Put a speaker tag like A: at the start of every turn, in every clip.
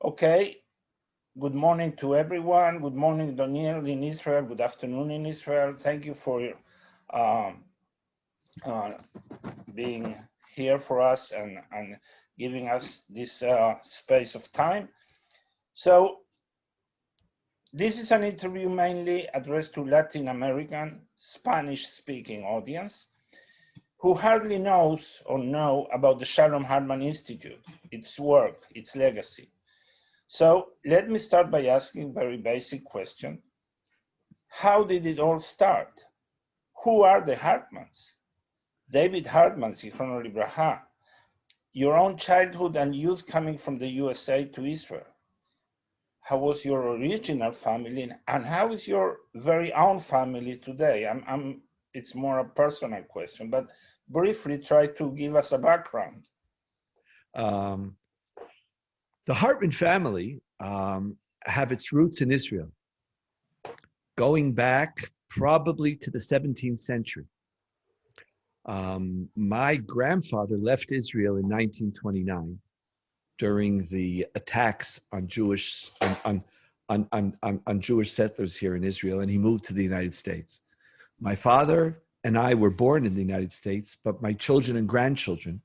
A: Okay, good morning to everyone. Good morning, Donniel in Israel. Good afternoon in Israel. Thank you for being here for us and giving us this space of time. So this is an interview mainly addressed to Latin American Spanish-speaking audience who hardly knows or know about the Shalom Hartman Institute, its work, its legacy. So let me start by asking a very basic question. How did it all start? Who are the Hartmans? David Hartman, Zichrono Libraha, your own childhood and youth coming from the USA to Israel. How was your original family and how is your very own family today? It's more a personal question, but briefly try to give us a background.
B: The Hartman family have its roots in Israel, going back probably to the 17th century. My grandfather left Israel in 1929 during the attacks on Jewish settlers here in Israel, and he moved to the United States. My father and I were born in the United States, but my children and grandchildren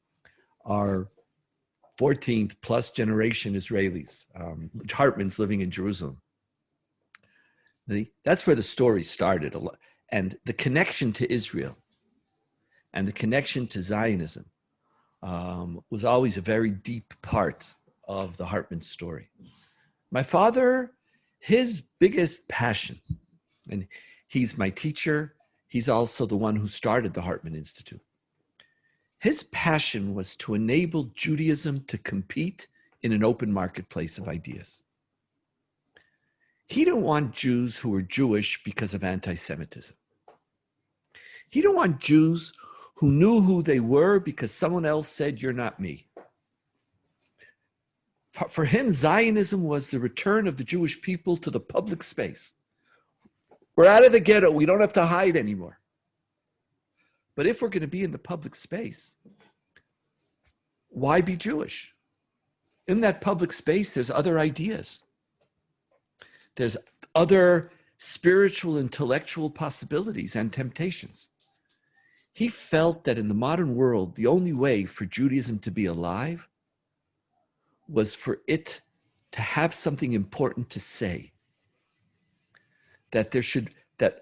B: are 14th plus generation Israelis, Hartmans living in Jerusalem. That's where the story started. And the connection to Israel and the connection to Zionism was always a very deep part of the Hartman story. My father, his biggest passion, and he's my teacher, he's also the one who started the Hartman Institute. His passion was to enable Judaism to compete in an open marketplace of ideas. He didn't want Jews who were Jewish because of anti-Semitism. He didn't want Jews who knew who they were because someone else said, "You're not me." For him, Zionism was the return of the Jewish people to the public space. We're out of the ghetto. We don't have to hide anymore. But if we're going to be in the public space, why be Jewish? In that public space, there's other ideas. There's other spiritual, intellectual possibilities and temptations. He felt that in the modern world, the only way for Judaism to be alive was for it to have something important to say. That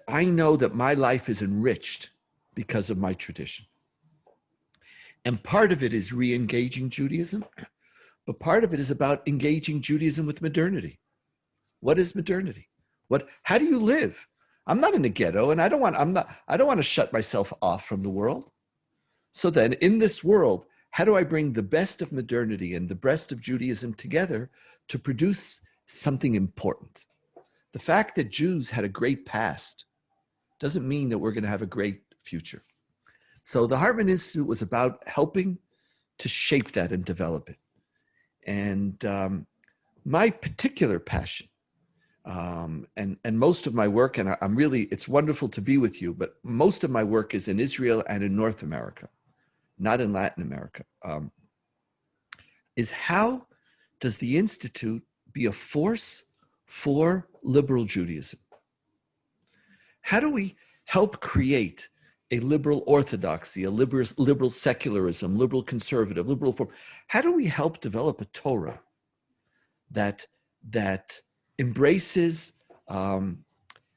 B: I know that my life is enriched because of my tradition. And part of it is re-engaging Judaism, but part of it is about engaging Judaism with modernity. What is modernity? How do you live? I'm not in a ghetto and I don't want to shut myself off from the world. So then in this world, how do I bring the best of modernity and the best of Judaism together to produce something important? The fact that Jews had a great past doesn't mean that we're going to have a great future. So the Hartman Institute was about helping to shape that and develop it. And my particular passion, and most of my work, and it's wonderful to be with you, but most of my work is in Israel and in North America, not in Latin America, is how does the Institute be a force for liberal Judaism? How do we help create a liberal orthodoxy, a liberal secularism, liberal conservative, liberal form? How do we help develop a Torah that embraces the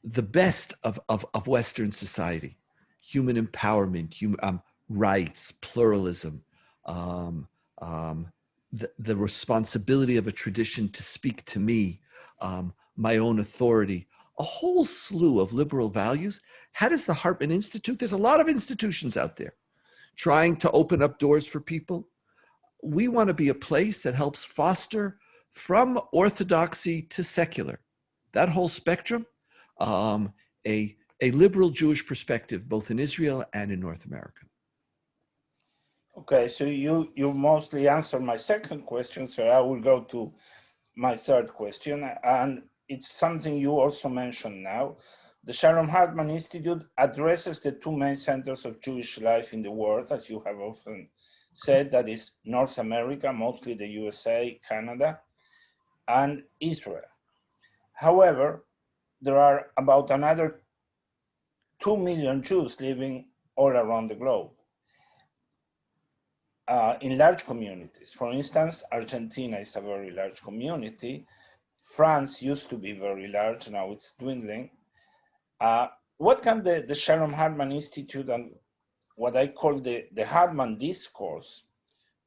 B: best of Western society, human empowerment, rights, pluralism, the responsibility of a tradition to speak to me, my own authority, a whole slew of liberal values. How does the Hartman Institute, there's a lot of institutions out there trying to open up doors for people. We want to be a place that helps foster from orthodoxy to secular, that whole spectrum, a liberal Jewish perspective, both in Israel and in North America.
A: Okay, so you mostly answered my second question, so I will go to my third question, and it's something you also mentioned now. The Shalom Hartman Institute addresses the two main centers of Jewish life in the world, as you have often said, that is North America, mostly the USA, Canada, and Israel. However, there are about another 2 million Jews living all around the globe in large communities. For instance, Argentina is a very large community. France used to be very large, now it's dwindling. What can the Shalom Hartman Institute and what I call the Hartman discourse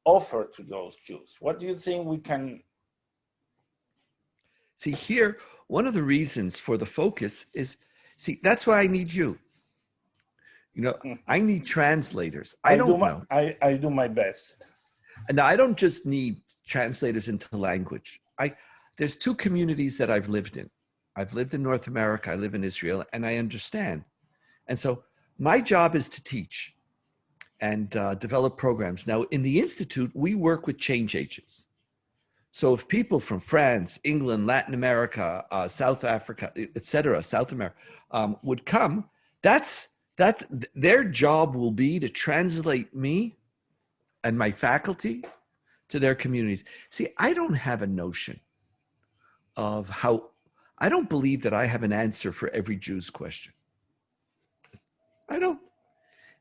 A: offer to those Jews? What do you think we can?
B: See, here, one of the reasons for the focus is, see, that's why I need you. You know, I need translators. I
A: do my best.
B: Now, I don't just need translators into language. There's two communities that I've lived in. I've lived in North America, I live in Israel, and I understand. And so my job is to teach and develop programs. Now, in the Institute, we work with change agents. So if people from France, England, Latin America, South Africa, etc., South America, would come, that's their job will be to translate me and my faculty to their communities. See, I don't have a notion of how, I don't believe that I have an answer for every Jew's question. I don't.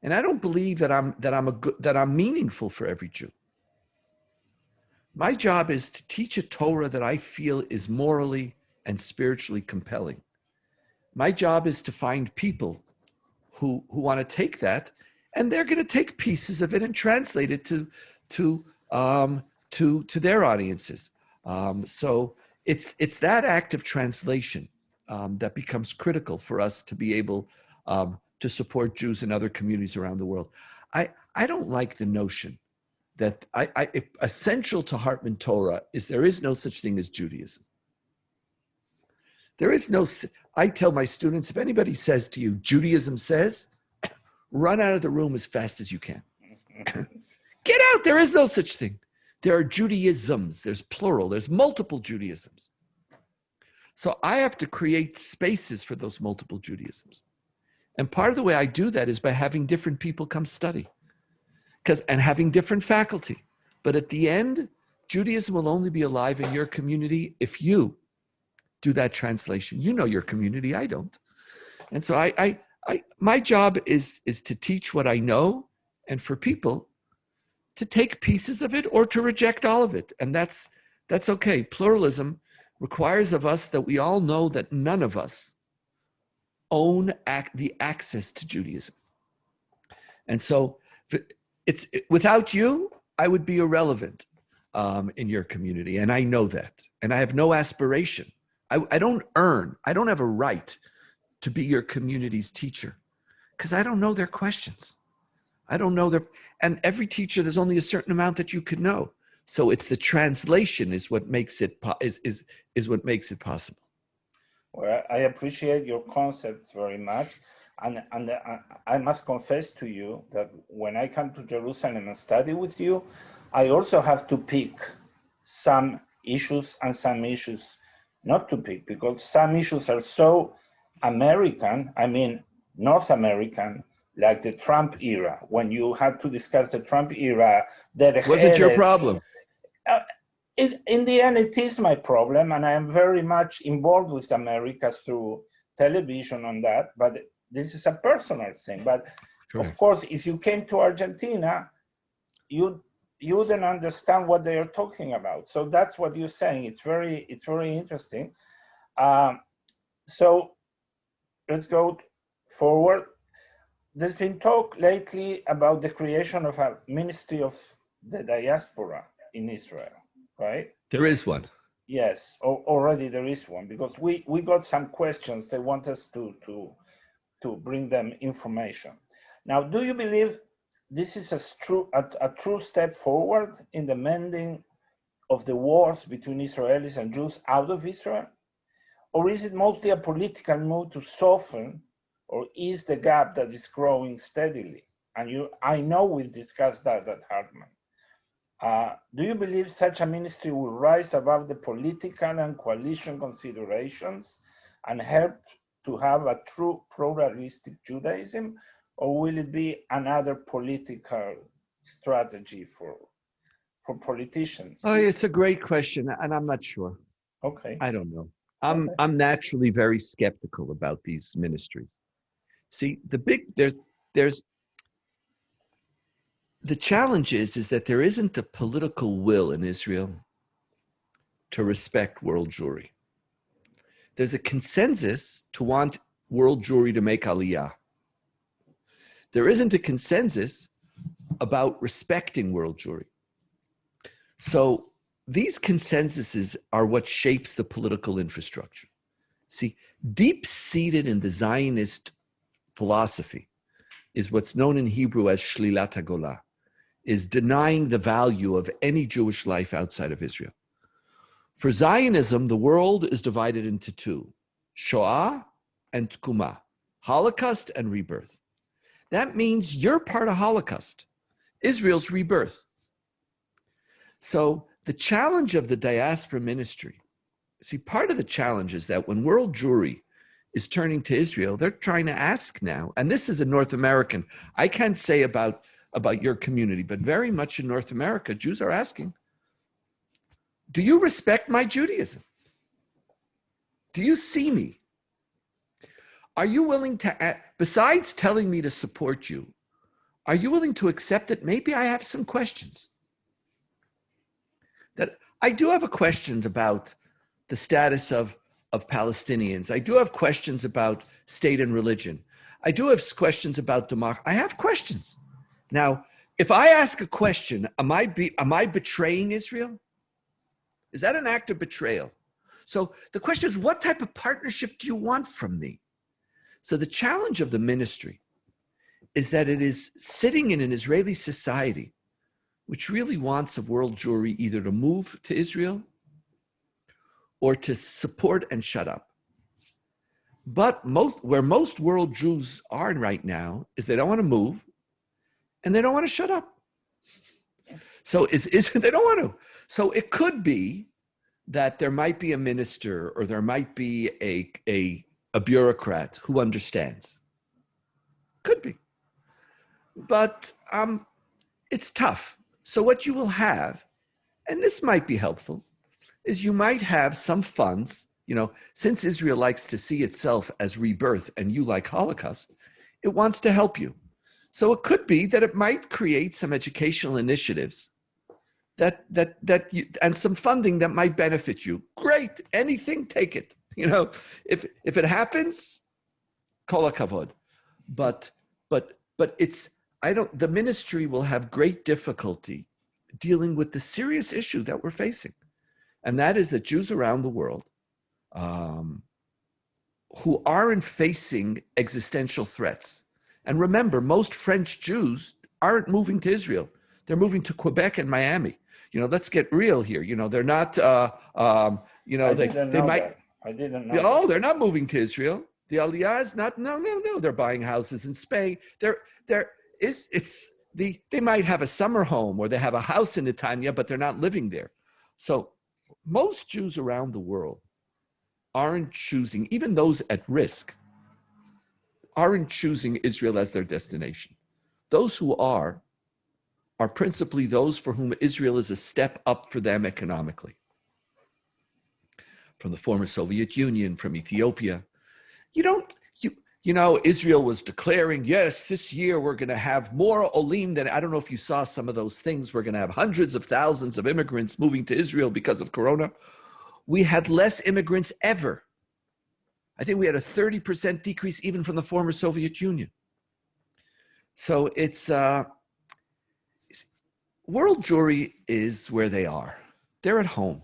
B: And I don't believe that I'm meaningful for every Jew. My job is to teach a Torah that I feel is morally and spiritually compelling. My job is to find people who want to take that, and they're going to take pieces of it and translate it to their audiences. So it's that act of translation that becomes critical for us to be able to support Jews in other communities around the world. I don't like the notion that essential to Hartman Torah is there is no such thing as Judaism. There is no, I tell my students, if anybody says to you, Judaism says, run out of the room as fast as you can. Get out, there is no such thing. There are Judaisms, there's plural, there's multiple Judaisms. So I have to create spaces for those multiple Judaisms. And part of the way I do that is by having different people come study and having different faculty. But at the end, Judaism will only be alive in your community if you do that translation. You know your community, I don't. And so my job is to teach what I know and for people to take pieces of it or to reject all of it. And that's okay. Pluralism requires of us that we all know that none of us own the access to Judaism. And so without you, I would be irrelevant in your community. And I know that. And I have no aspiration. I don't have a right to be your community's teacher because I don't know their questions. I don't know and every teacher, there's only a certain amount that you could know. So it's the translation is what makes it is what makes it possible.
A: Well, I appreciate your concepts very much. And I must confess to you that when I come to Jerusalem and study with you, I also have to pick some issues and some issues not to pick, because some issues are so American, I mean, North American, like the Trump era. When you had to discuss the Trump era,
B: wasn't your problem.
A: In the end, it is my problem, and I am very much involved with America through television on that, but this is a personal thing. But
B: Correct.
A: Of course, if you came to Argentina, you wouldn't understand what they are talking about. So that's what you're saying. It's very interesting. So let's go forward. There's been talk lately about the creation of a ministry of the diaspora in Israel, right?
B: There is one.
A: Yes, already there is one, because we got some questions. They want us to bring them information. Now, do you believe this is a true step forward in the mending of the wars between Israelis and Jews out of Israel? Or is it mostly a political move to soften or ease the gap that is growing steadily? And I know we've discussed that at Hartman. Do you believe such a ministry will rise above the political and coalition considerations and help to have a true pluralistic Judaism, or will it be another political strategy for politicians?
B: Oh, it's a great question, and I'm not sure.
A: Okay.
B: I don't know. I'm naturally very skeptical about these ministries. See, there's the challenge is that there isn't a political will in Israel to respect world Jewry. There's a consensus to want world Jewry to make aliyah. There isn't a consensus about respecting world Jewry. So these consensuses are what shapes the political infrastructure. See, deep-seated in the Zionist philosophy is what's known in Hebrew as shlilat hagolah, is denying the value of any Jewish life outside of Israel. For Zionism, the world is divided into two, Shoah and Tkuma, Holocaust and rebirth. That means you're part of Holocaust, Israel's rebirth. So the challenge of the diaspora ministry, see, part of the challenge is that when world Jewry is turning to Israel, they're trying to ask now, and this is a North American, I can't say about your community, but very much in North America, Jews are asking, do you respect my Judaism? Do you see me? Are you willing to, besides telling me to support you, are you willing to accept that maybe I have some questions? That I do have questions about the status of Palestinians. I do have questions about state and religion. I do have questions about democracy. I have questions. Now, if I ask a question, am I betraying Israel? Is that an act of betrayal? So the question is, what type of partnership do you want from me? So the challenge of the ministry is that it is sitting in an Israeli society which really wants of world Jewry either to move to Israel or to support and shut up. But where most world Jews are right now is they don't want to move and they don't want to shut up. So they don't want to. So it could be that there might be a minister or there might be a bureaucrat who understands. Could be. But it's tough. So what you will have, and this might be helpful, is you might have some funds, since Israel likes to see itself as rebirth and you like Holocaust, it wants to help you. So it could be that it might create some educational initiatives and some funding that might benefit you. Great, anything, take it. If it happens, kol hakavod. But the ministry will have great difficulty dealing with the serious issue that we're facing. And that is that Jews around the world who aren't facing existential threats. And remember, most French Jews aren't moving to Israel. They're moving to Quebec and Miami. Let's get real here. They're not,
A: I didn't know.
B: Oh, they're not moving to Israel. The Aliyah is not, no. They're buying houses in Spain. They might have a summer home or they have a house in Netanya, but they're not living there. So most Jews around the world aren't choosing, even those at risk, aren't choosing Israel as their destination. Those who are principally those for whom Israel is a step up for them economically. From the former Soviet Union, from Ethiopia. Israel was declaring, yes, this year we're going to have more olim than, I don't know if you saw some of those things. We're going to have hundreds of thousands of immigrants moving to Israel because of Corona. We had less immigrants ever. I think we had a 30% decrease even from the former Soviet Union. So it's, world Jewry is where they are. They're at home.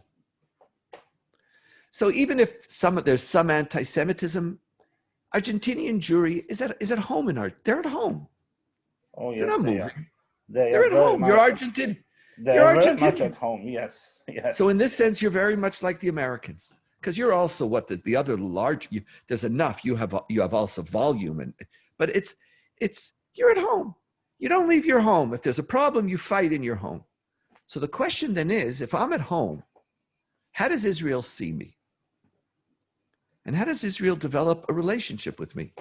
B: So even if there's some anti-Semitism, Argentinian Jewry is at home they're at home.
A: Oh, yes,
B: they're not moving.
A: They're
B: at home. You're Argentinian.
A: They're very much at home, yes.
B: So in this sense, you're very much like the Americans, because you're also the other large. There's enough. You have also volume, but it's you're at home. You don't leave your home. If there's a problem, you fight in your home. So the question then is, if I'm at home, how does Israel see me? And how does Israel develop a relationship with me?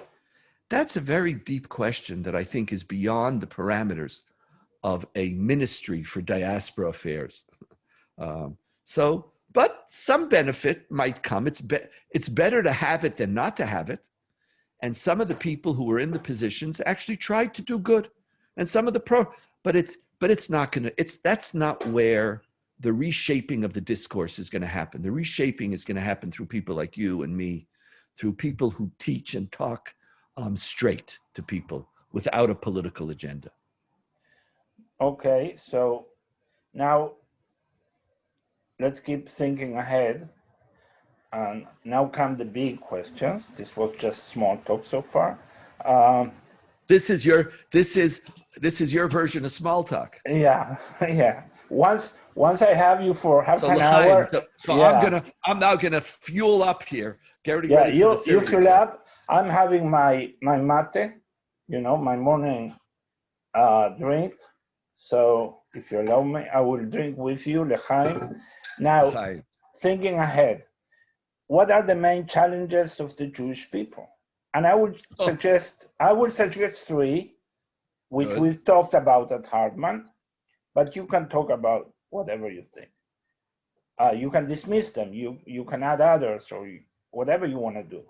B: That's a very deep question that I think is beyond the parameters of a ministry for diaspora affairs. So but some benefit might come. It's better to have it than not to have it. And some of the people who were in the positions actually tried to do good. And some of the that's not where the reshaping of the discourse is going to happen. The reshaping is going to happen through people like you and me, through people who teach and talk straight to people without a political agenda.
A: Okay, so now let's keep thinking ahead. And now come the big questions. This was just small talk so far.
B: This is your version of small talk.
A: Yeah, yeah. Once I have you for half an hour,
B: so
A: yeah.
B: I'm now gonna fuel up here. Getting
A: Yeah,
B: ready for the
A: you fill up. I'm having my mate, my morning drink. So if you allow me, I will drink with you, L'chaim. Now,
B: L'chaim.
A: Thinking ahead, what are the main challenges of the Jewish people? And I would suggest three, which
B: Good.
A: we've talked about at Hartman, but you can talk about whatever you think. You can dismiss them. You can add others or whatever you want to do.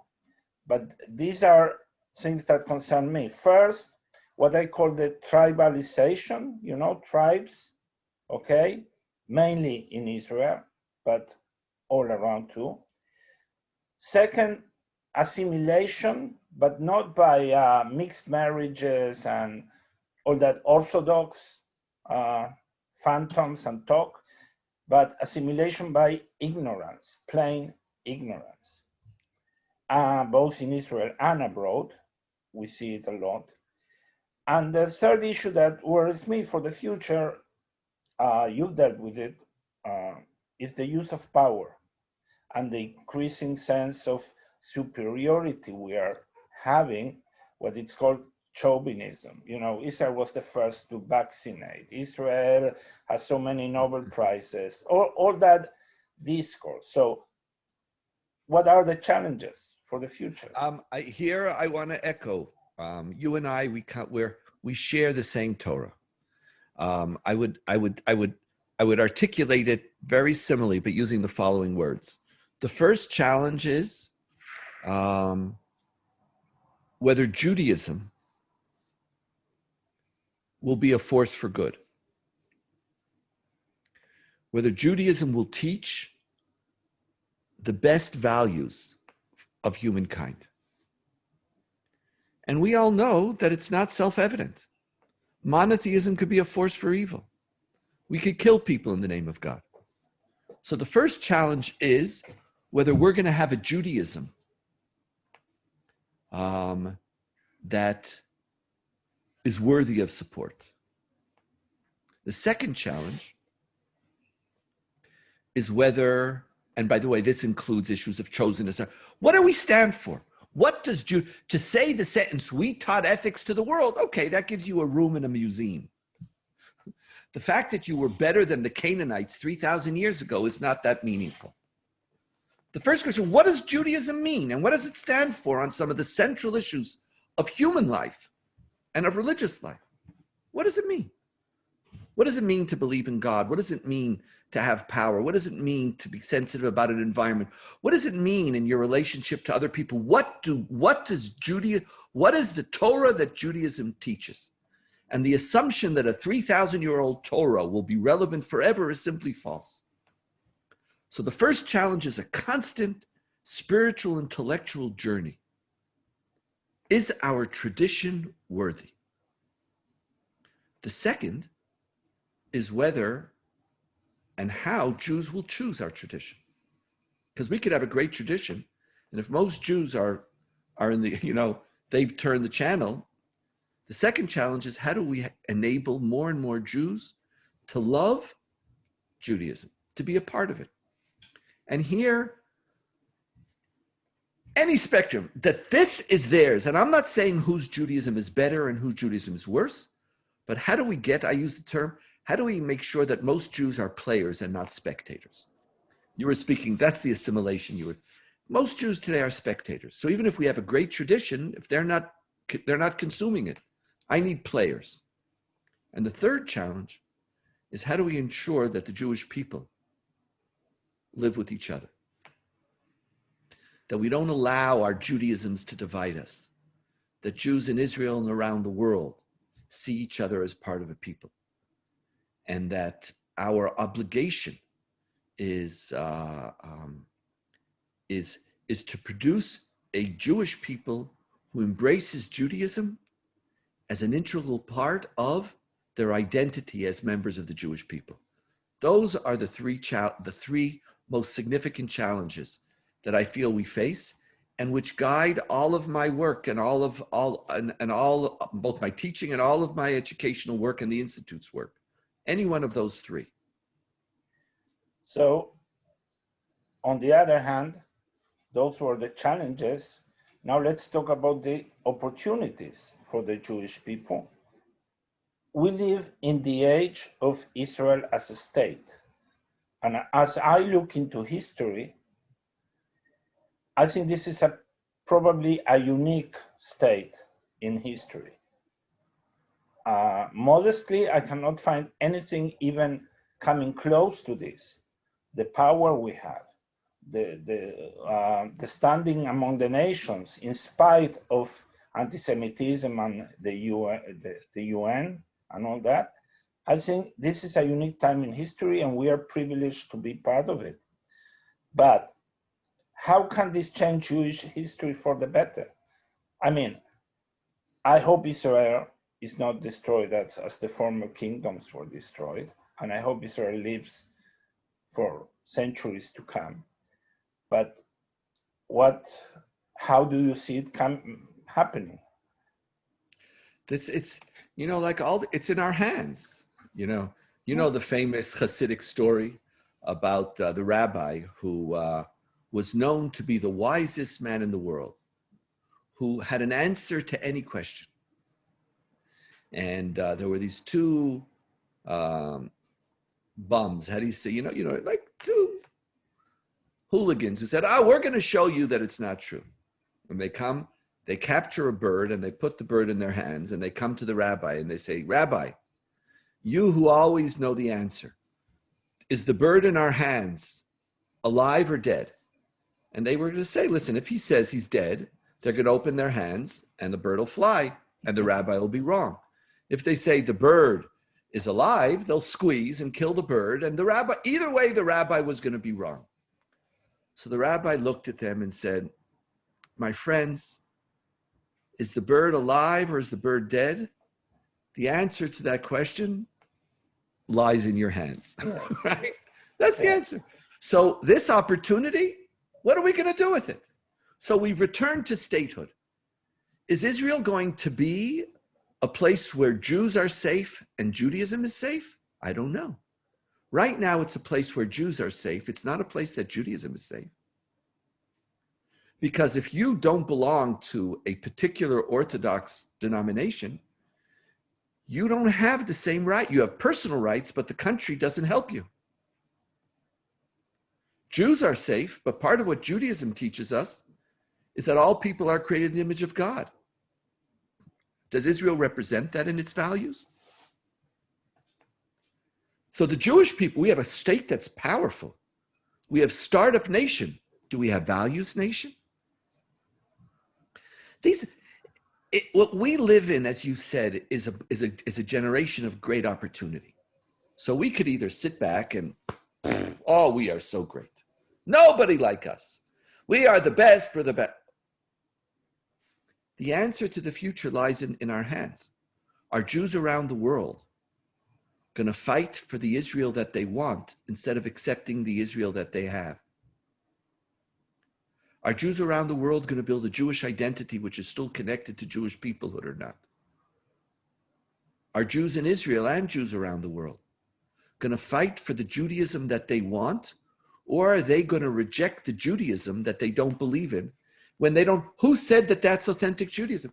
A: But these are things that concern me. First, what I call the tribalization, tribes, okay, mainly in Israel, but all around too. Second, assimilation, but not by mixed marriages and all that orthodox phantoms and talk, but assimilation by ignorance, plain ignorance. Both in Israel and abroad, we see it a lot. And the third issue that worries me for the future, you've dealt with it, is the use of power and the increasing sense of superiority we are having, what it's called chauvinism. Israel was the first to vaccinate. Israel has so many Nobel Prizes, all that discourse. So what are the challenges for the future?
B: I want to echo. You and I, we share the same Torah. I would articulate it very similarly, but using the following words. The first challenge is whether Judaism will be a force for good. Whether Judaism will teach the best values of humankind. And we all know that it's not self-evident. Monotheism could be a force for evil. We could kill people in the name of God. So the first challenge is whether we're going to have a Judaism that is worthy of support. The second challenge is whether, and by the way, this includes issues of chosenness. What do we stand for? What does to say the sentence, we taught ethics to the world, okay, that gives you a room in a museum. The fact that you were better than the Canaanites 3,000 years ago is not that meaningful. The first question, what does Judaism mean? And what does it stand for on some of the central issues of human life and of religious life? What does it mean? What does it mean to believe in God? What does it mean to have power? What does it mean to be sensitive about an environment? What does it mean in your relationship to other people? What is the Torah that Judaism teaches? And the assumption that a 3,000-year-old Torah will be relevant forever is simply false. So the first challenge is a constant spiritual, intellectual journey. Is our tradition worthy? The second is whether and how Jews will choose our tradition. Because we could have a great tradition, and if most Jews are in the, they've turned the channel, the second challenge is how do we enable more and more Jews to love Judaism, to be a part of it? And here, any spectrum, that this is theirs, and I'm not saying whose Judaism is better and whose Judaism is worse, but how do we I use the term, how do we make sure that most Jews are players and not spectators? You were speaking, that's the assimilation most Jews today are spectators. So even if we have a great tradition, if they're not consuming it, I need players. And the third challenge is how do we ensure that the Jewish people live with each other. That we don't allow our Judaisms to divide us. That Jews in Israel and around the world see each other as part of a people. And that our obligation is to produce a Jewish people who embraces Judaism as an integral part of their identity as members of the Jewish people. Those are the three most significant challenges that I feel we face, and which guide all of my work and both my teaching and all of my educational work and the Institute's work. Any one of those three.
A: So, on the other hand, those were the challenges. Now let's talk about the opportunities for the Jewish people. We live in the age of Israel as a state. And as I look into history, I think this is probably a unique state in history. Modestly, I cannot find anything even coming close to this. The power we have, the standing among the nations, in spite of anti-Semitism and the UN and all that. I think this is a unique time in history, and we are privileged to be part of it. But how can this change Jewish history for the better? I mean, I hope Israel is not destroyed as the former kingdoms were destroyed, and I hope Israel lives for centuries to come. But how do you see it happening?
B: It's in our hands. You know the famous Hasidic story about the rabbi who was known to be the wisest man in the world, who had an answer to any question. And there were these two bums, how do you say, like two hooligans who said, we're going to show you that it's not true. And they capture a bird and they put the bird in their hands and they come to the rabbi and they say, Rabbi, you who always know the answer, is the bird in our hands alive or dead? And they were going to say, listen, if he says he's dead, they're going to open their hands and the bird will fly and the rabbi will be wrong. If they say the bird is alive, they'll squeeze and kill the bird, and either way, the rabbi was going to be wrong. So the rabbi looked at them and said, my friends, is the bird alive or is the bird dead? The answer to that question lies in your hands, yes. Right? That's the answer. So this opportunity, what are we going to do with it? So we've returned to statehood. Is Israel going to be a place where Jews are safe and Judaism is safe? I don't know. Right now, it's a place where Jews are safe. It's not a place that Judaism is safe. Because if you don't belong to a particular Orthodox denomination, you don't have the same right. You have personal rights, but the country doesn't help you. Jews are safe, but part of what Judaism teaches us is that all people are created in the image of God. Does Israel represent that in its values? So the Jewish people, we have a state that's powerful. We have startup nation. Do we have values nation? What we live in, as you said, is a generation of great opportunity. So we could either sit back and, we are so great. Nobody like us. We are the best, we're the best. The answer to the future lies in our hands. Are Jews around the world going to fight for the Israel that they want instead of accepting the Israel that they have? Are Jews around the world going to build a Jewish identity which is still connected to Jewish peoplehood or not? Are Jews in Israel and Jews around the world going to fight for the Judaism that they want, or are they going to reject the Judaism that they don't believe in when they don't? Who said that that's authentic Judaism?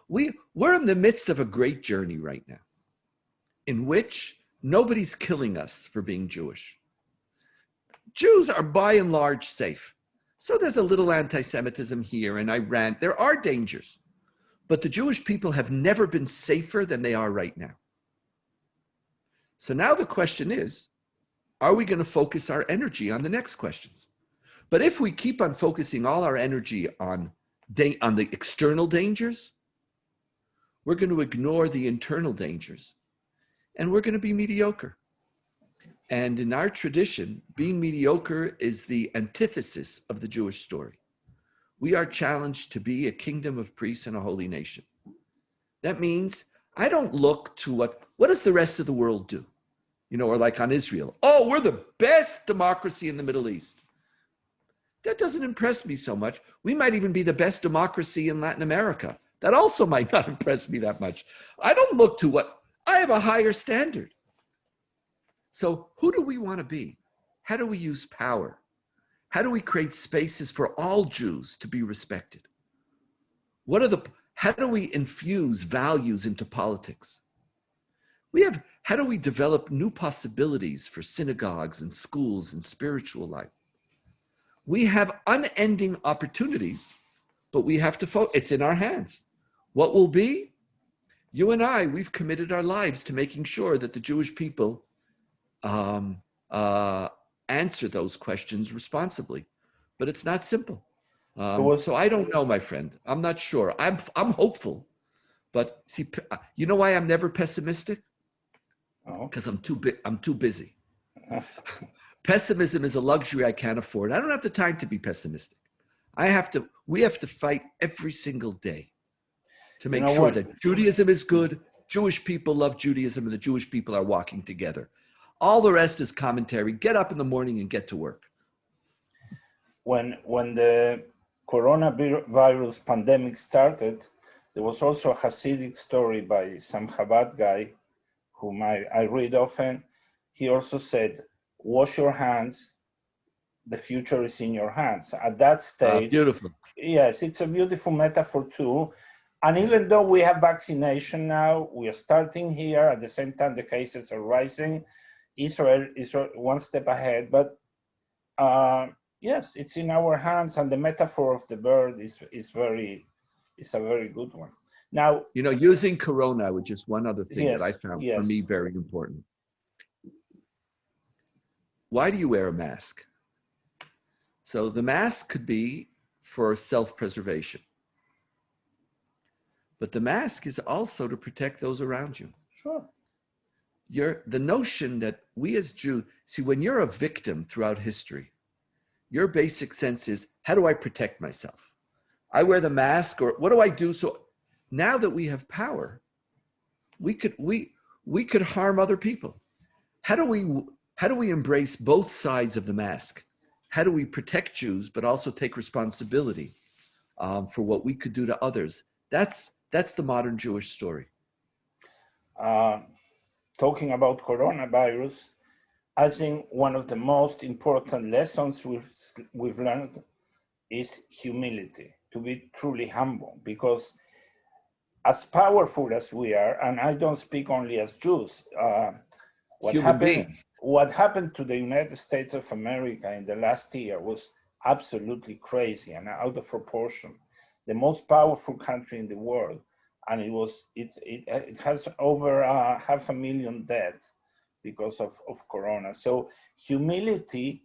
B: We're in the midst of a great journey right now in which nobody's killing us for being Jewish. Jews are by and large safe. So there's a little anti-Semitism here in Iran. There are dangers, but the Jewish people have never been safer than they are right now. So now the question is, are we going to focus our energy on the next questions? But if we keep on focusing all our energy on the external dangers, we're going to ignore the internal dangers, and we're going to be mediocre. And in our tradition, being mediocre is the antithesis of the Jewish story. We are challenged to be a kingdom of priests and a holy nation. That means I don't look to what does the rest of the world do? You know, or like on Israel. Oh, we're the best democracy in the Middle East. That doesn't impress me so much. We might even be the best democracy in Latin America. That also might not impress me that much. I don't look to I have a higher standard. So who do we want to be? How do we use power? How do we create spaces for all Jews to be respected? How do we infuse values into politics? How do we develop new possibilities for synagogues and schools and spiritual life? We have unending opportunities, but we have to focus. It's in our hands. What will be? You and I, we've committed our lives to making sure that the Jewish people answer those questions responsibly. But it's not simple. So I don't know, my friend. I'm not sure. I'm hopeful. But see, you know why I'm never pessimistic? Because I'm too busy. Pessimism is a luxury I can't afford. I don't have the time to be pessimistic. We have to fight every single day to make sure that Judaism is good, Jewish people love Judaism, and the Jewish people are walking together. All the rest is commentary. Get up in the morning and get to work.
A: When the coronavirus pandemic started, there was also a Hasidic story by some Chabad guy, whom I read often. He also said, wash your hands, the future is in your hands. At that stage,
B: beautiful.
A: Yes, it's a beautiful metaphor too. And even though we have vaccination now, we are starting here, at the same time the cases are rising. Israel is one step ahead, but yes, it's in our hands, and the metaphor of the bird is a very good one. Now,
B: you know, using corona, which is one other thing
A: yes,
B: that I found
A: yes.
B: for me very important. Why do you wear a mask? So the mask could be for self-preservation, but the mask is also to protect those around you.
A: Sure.
B: The notion that we as Jews, see, when you're a victim throughout history, your basic sense is, how do I protect myself? I wear the mask, or what do I do? So now that we have power, we could harm other people. How do we embrace both sides of the mask? How do we protect Jews, but also take responsibility for what we could do to others? That's the modern Jewish story.
A: Talking about coronavirus, I think one of the most important lessons we've learned is humility, to be truly humble, because as powerful as we are, and I don't speak only as Jews, what happened to the United States of America in the last year was absolutely crazy and out of proportion. The most powerful country in the world, and it has over 500,000 deaths because of corona. So humility,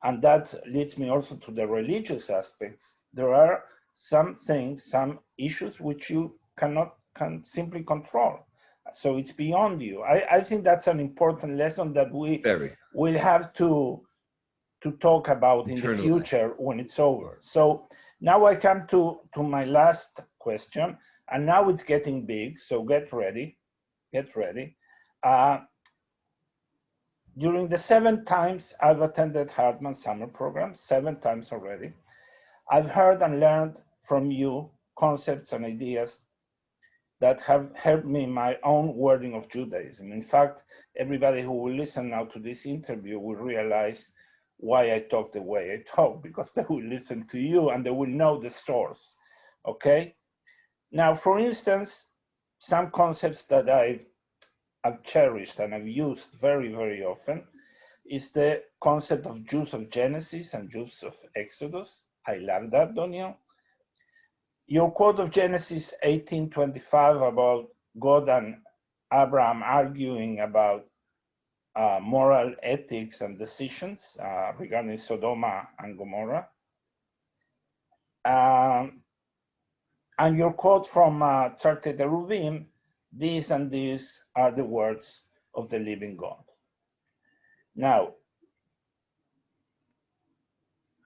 A: and that leads me also to the religious aspects. There are some things, some issues which you can simply control. So it's beyond you. I think that's an important lesson that we will have to talk about in the future when it's over. So now I come to my last question, and now it's getting big, so get ready. During the 7 times I've attended Hartman summer program, 7 times already, I've heard and learned from you concepts and ideas that have helped me in my own wording of Judaism. In fact, everybody who will listen now to this interview will realize why I talk the way I talk, because they will listen to you and they will know the source, okay? Now, for instance, some concepts that I've cherished and I've used very, very often is the concept of Jews of Genesis and Jews of Exodus. I love that, Donniel. Your quote of Genesis 18:25 about God and Abraham arguing about moral ethics and decisions regarding Sodom and Gomorrah. And your quote from Tractate Eruvin, these and these are the words of the living God. Now,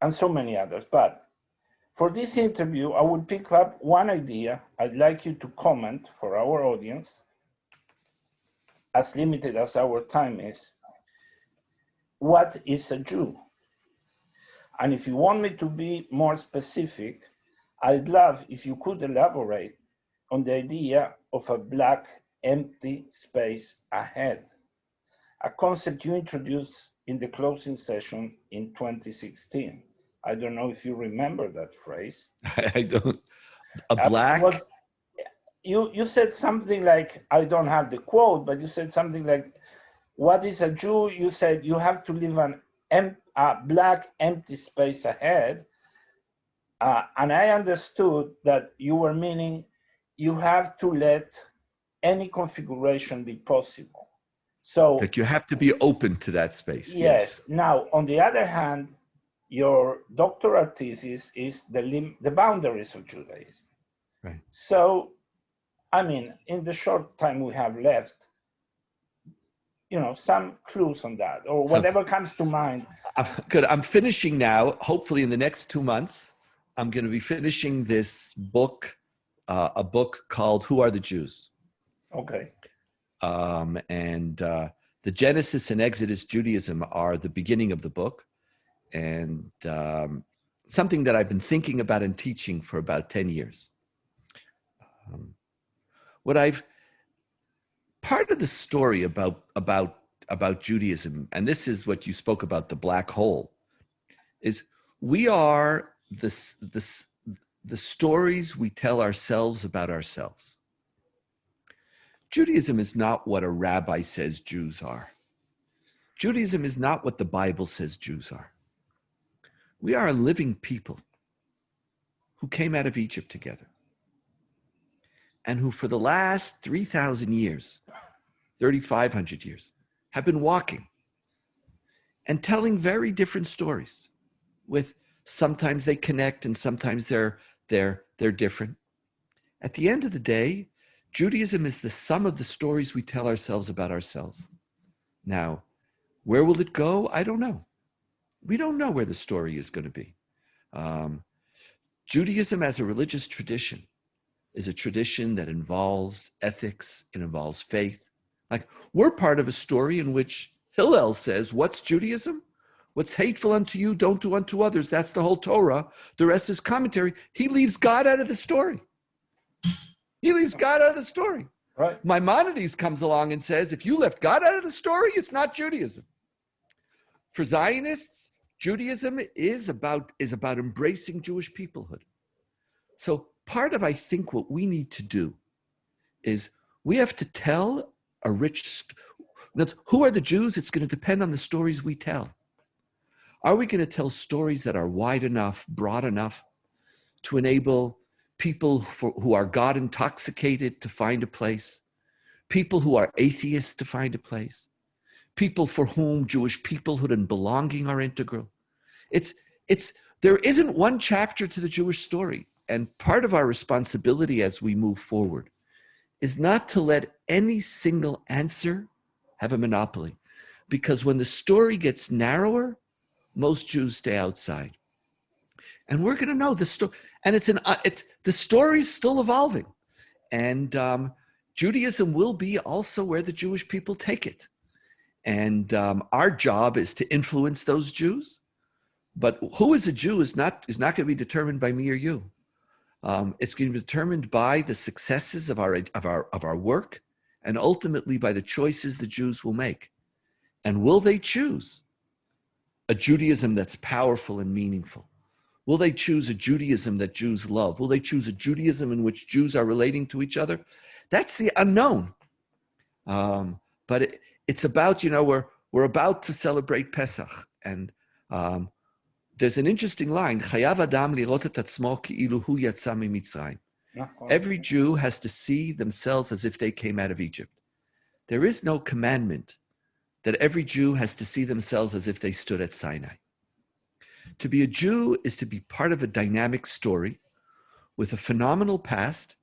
A: and so many others, but for this interview, I will pick up one idea I'd like you to comment for our audience, as limited as our time is. What is a Jew? And if you want me to be more specific, I'd love if you could elaborate on the idea of a black empty space ahead, a concept you introduced in the closing session in 2016. I don't know if you remember that phrase.
B: I don't. A black?
A: You said something like, I don't have the quote, but you said something like, what is a Jew? You said you have to leave a black empty space ahead. And I understood that you were meaning you have to let any configuration be possible. So
B: like you have to be open to that space.
A: Yes. Now, on the other hand, your doctoral thesis is the boundaries of Judaism.
B: Right.
A: So, I mean, in the short time we have left, some clues on that, or whatever comes to mind.
B: Good. I'm finishing now. Hopefully, in the next 2 months, I'm going to be finishing this book, a book called "Who Are the Jews?"
A: Okay.
B: And the Genesis and Exodus Judaism are the beginning of the book, and something that I've been thinking about and teaching for about 10 years. Part of the story about Judaism, and this is what you spoke about, the black hole, is we are the stories we tell ourselves about ourselves. Judaism is not what a rabbi says Jews are. Judaism is not what the Bible says Jews are. We are a living people who came out of Egypt together, and who for the last 3,000 years, 3,500 years, have been walking and telling very different stories. With sometimes they connect and sometimes they're different. At the end of the day, Judaism is the sum of the stories we tell ourselves about ourselves. Now, where will it go? I don't know. We don't know where the story is going to be. Judaism as a religious tradition is a tradition that involves ethics, it involves faith. Like, we're part of a story in which Hillel says, what's Judaism? What's hateful unto you, don't do unto others. That's the whole Torah. The rest is commentary. He leaves God out of the story. He leaves God out of the story.
A: Right.
B: Maimonides comes along and says, if you left God out of the story, it's not Judaism. For Zionists, Judaism is about embracing Jewish peoplehood. So part of, I think, what we need to do is we have to tell a rich, who are the Jews? It's going to depend on the stories we tell. Are we going to tell stories that are wide enough, broad enough to enable people who are God intoxicated to find a place, people who are atheists to find a place, people for whom Jewish peoplehood and belonging are integral? There isn't one chapter to the Jewish story. And part of our responsibility as we move forward is not to let any single answer have a monopoly. Because when the story gets narrower, most Jews stay outside. And we're going to know the story. And the story's still evolving. And Judaism will be also where the Jewish people take it. And our job is to influence those Jews. But who is a Jew is not going to be determined by me or you. It's going to be determined by the successes of our work, and ultimately by the choices the Jews will make. And will they choose a Judaism that's powerful and meaningful? Will they choose a Judaism that Jews love? Will they choose a Judaism in which Jews are relating to each other? That's the unknown. But it's about, we're about to celebrate Pesach, and there's an interesting line, Chayav Adam lirot et atzmo ki'ilu hu yatsa miMitzrayim. Every Jew has to see themselves as if they came out of Egypt. There is no commandment that every Jew has to see themselves as if they stood at Sinai. To be a Jew is to be part of a dynamic story with a phenomenal past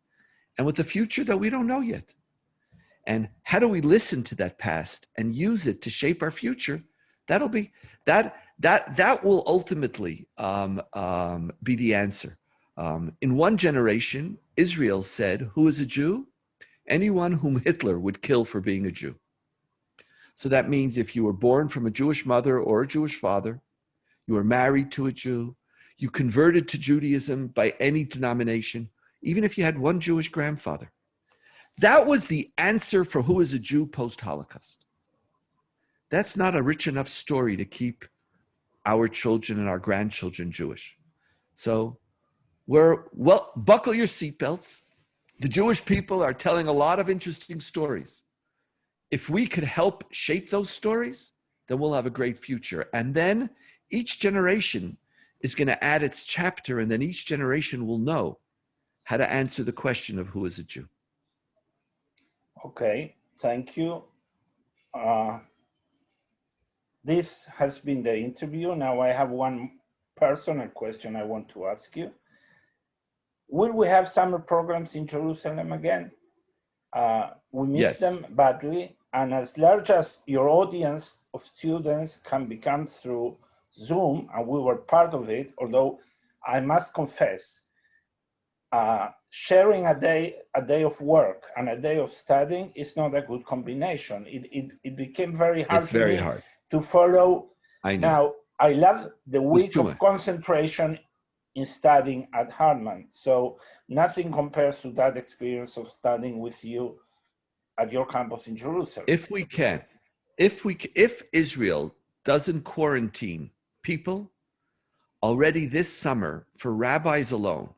B: and with a future that we don't know yet. And how do we listen to that past and use it to shape our future? That'll be that will ultimately be the answer. In one generation, Israel said, "Who is a Jew? Anyone whom Hitler would kill for being a Jew." So that means if you were born from a Jewish mother or a Jewish father, you were married to a Jew, you converted to Judaism by any denomination, even if you had one Jewish grandfather. That was the answer for who is a Jew post-Holocaust. That's not a rich enough story to keep our children and our grandchildren Jewish. So buckle your seatbelts. The Jewish people are telling a lot of interesting stories. If we could help shape those stories, then we'll have a great future. And then each generation is going to add its chapter, and then each generation will know how to answer the question of who is a Jew.
A: Okay, thank you. This has been the interview. Now I have one personal question I want to ask you. Will we have summer programs in Jerusalem again? We miss them badly, and as large as your audience of students can become through Zoom, and we were part of it, although I must confess, sharing a day of work and a day of studying is not a good combination. It became very hard for me to follow.
B: I know.
A: Now, I love the week of concentration in studying at Hartman. So nothing compares to that experience of studying with you at your campus in Jerusalem.
B: If Israel doesn't quarantine people already this summer for rabbis alone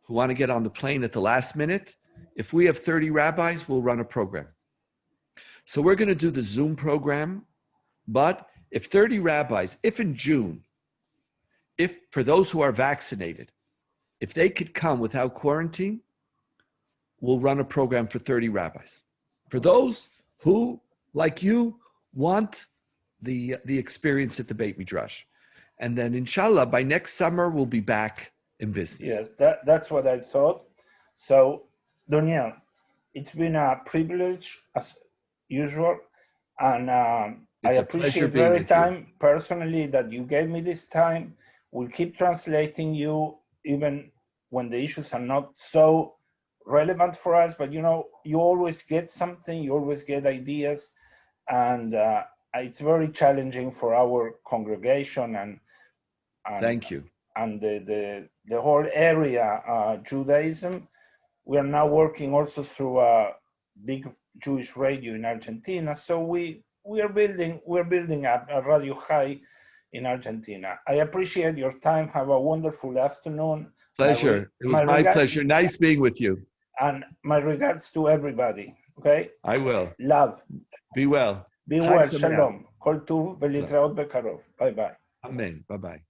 B: who want to get on the plane at the last minute, if we have 30 rabbis, we'll run a program. So we're going to do the Zoom program, but if 30 rabbis, if in June, if for those who are vaccinated, if they could come without quarantine, we'll run a program for 30 rabbis. For those who, like you, want the experience at the Beit Midrash. And then inshallah, by next summer, we'll be back in business.
A: Yes, that's what I thought. So, Donniel, it's been a privilege as usual. And I appreciate very time personally that you gave me this time. We'll keep translating you even when the issues are not so relevant for us, but you know, you always get something, you always get ideas, and it's very challenging for our congregation and
B: thank you.
A: And the whole area, Judaism. We are now working also through a big Jewish radio in Argentina. So we're building up a radio high in Argentina. I appreciate your time. Have a wonderful afternoon.
B: Pleasure. It was my pleasure. Nice being with you.
A: And my regards to everybody. Okay?
B: I will.
A: Love.
B: Be well.
A: Be well. Shalom. Kol tuv v'litraot bekarov. Bye-bye.
B: Amen. Bye-bye.